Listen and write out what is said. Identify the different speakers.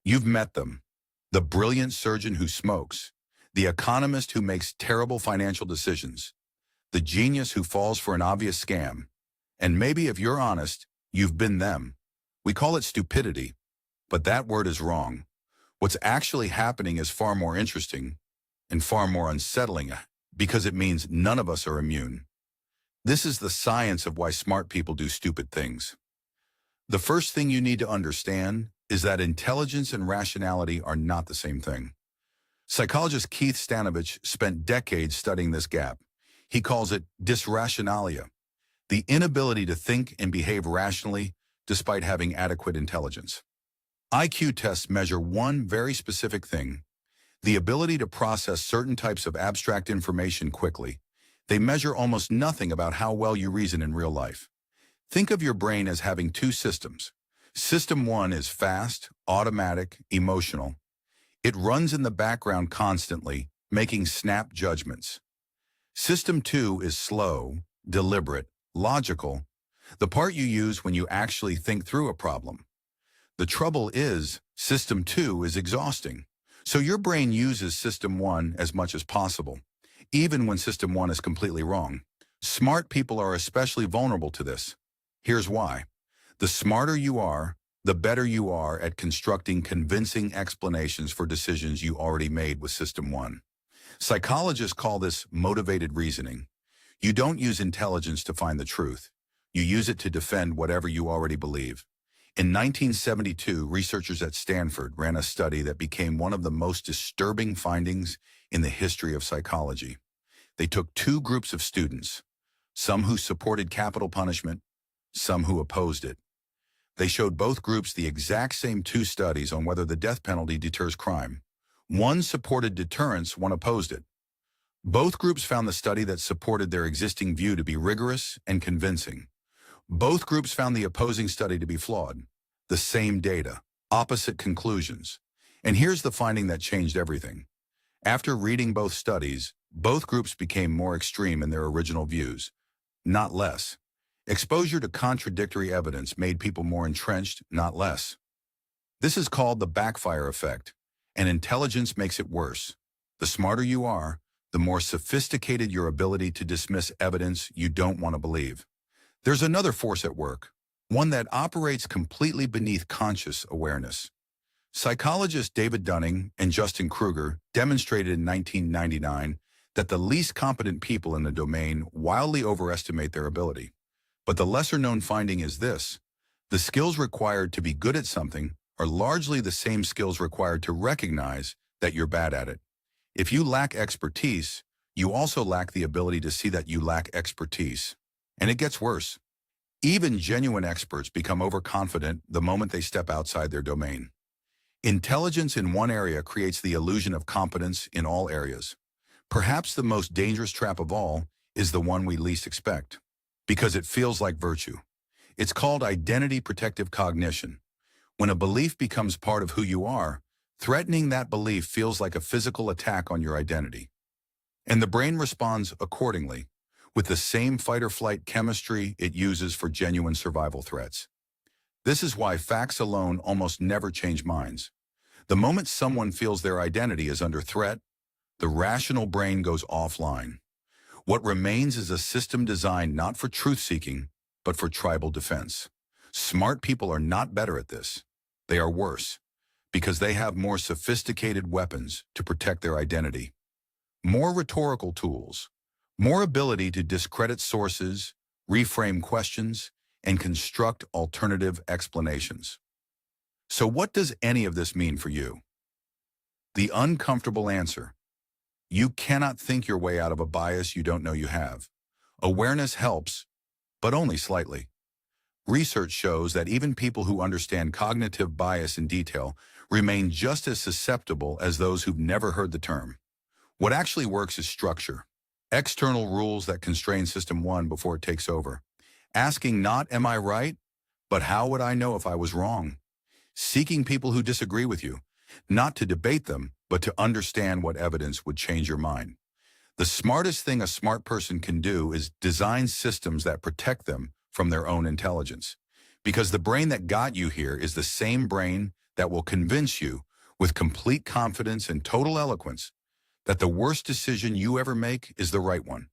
Speaker 1: You've met them. The brilliant surgeon who smokes, the economist who makes terrible financial decisions, the genius who falls for an obvious scam. And maybe if you're honest, you've been them. We call it stupidity, but that word is wrong. What's actually happening is far more interesting and far more unsettling because it means none of us are immune. This is the science of why smart people do stupid things. The first thing you need to understand is that intelligence and rationality are not the same thing. Psychologist Keith Stanovich spent decades studying this gap. He calls it dysrationalia, the inability to think and behave rationally despite having adequate intelligence. IQ tests measure one very specific thing, the ability to process certain types of abstract information quickly. They measure almost nothing about how well you reason in real life. Think of your brain as having two systems. System 1 is fast, automatic, emotional. It runs in the background constantly, making snap judgments. System 2 is slow, deliberate, logical, the part you use when you actually think through a problem. The trouble is, System 2 is exhausting. So your brain uses System 1 as much as possible, even when System 1 is completely wrong. Smart people are especially vulnerable to this. Here's why. The smarter you are, the better you are at constructing convincing explanations for decisions you already made with System 1. Psychologists call this motivated reasoning. You don't use intelligence to find the truth. You use it to defend whatever you already believe. In 1972, researchers at Stanford ran a study that became one of the most disturbing findings in the history of psychology. They took two groups of students, some who supported capital punishment, some who opposed it. They showed both groups the exact same two studies on whether the death penalty deters crime. One supported deterrence, one opposed it. Both groups found the study that supported their existing view to be rigorous and convincing. Both groups found the opposing study to be flawed. The same data, opposite conclusions. And here's the finding that changed everything. After reading both studies, both groups became more extreme in their original views, not less. Exposure to contradictory evidence made people more entrenched, not less. This is called the backfire effect, and intelligence makes it worse. The smarter you are, the more sophisticated your ability to dismiss evidence you don't want to believe. There's another force at work, one that operates completely beneath conscious awareness. Psychologists David Dunning and Dunning-Kruger demonstrated in 1999 that the least competent people in the domain wildly overestimate their ability. But the lesser-known finding is this: the skills required to be good at something are largely the same skills required to recognize that you're bad at it. If you lack expertise, you also lack the ability to see that you lack expertise. And it gets worse. Even genuine experts become overconfident the moment they step outside their domain. Intelligence in one area creates the illusion of competence in all areas. Perhaps the most dangerous trap of all is the one we least expect, because it feels like virtue. It's called identity protective cognition. When a belief becomes part of who you are, threatening that belief feels like a physical attack on your identity. And the brain responds accordingly, with the same fight-or-flight chemistry it uses for genuine survival threats. This is why facts alone almost never change minds. The moment someone feels their identity is under threat, the rational brain goes offline. What remains is a system designed not for truth-seeking, but for tribal defense. Smart people are not better at this. They are worse, because they have more sophisticated weapons to protect their identity. More rhetorical tools, more ability to discredit sources, reframe questions, and construct alternative explanations. So what does any of this mean for you? The uncomfortable answer: you cannot think your way out of a bias you don't know you have. Awareness helps, but only slightly. Research shows that even people who understand cognitive bias in detail remain just as susceptible as those who've never heard the term. What actually works is structure. External rules that constrain System 1 before it takes over. Asking not, am I right, but how would I know if I was wrong? Seeking people who disagree with you, not to debate them, but to understand what evidence would change your mind. The smartest thing a smart person can do is design systems that protect them from their own intelligence. Because the brain that got you here is the same brain that will convince you, with complete confidence and total eloquence, that the worst decision you ever make is the right one.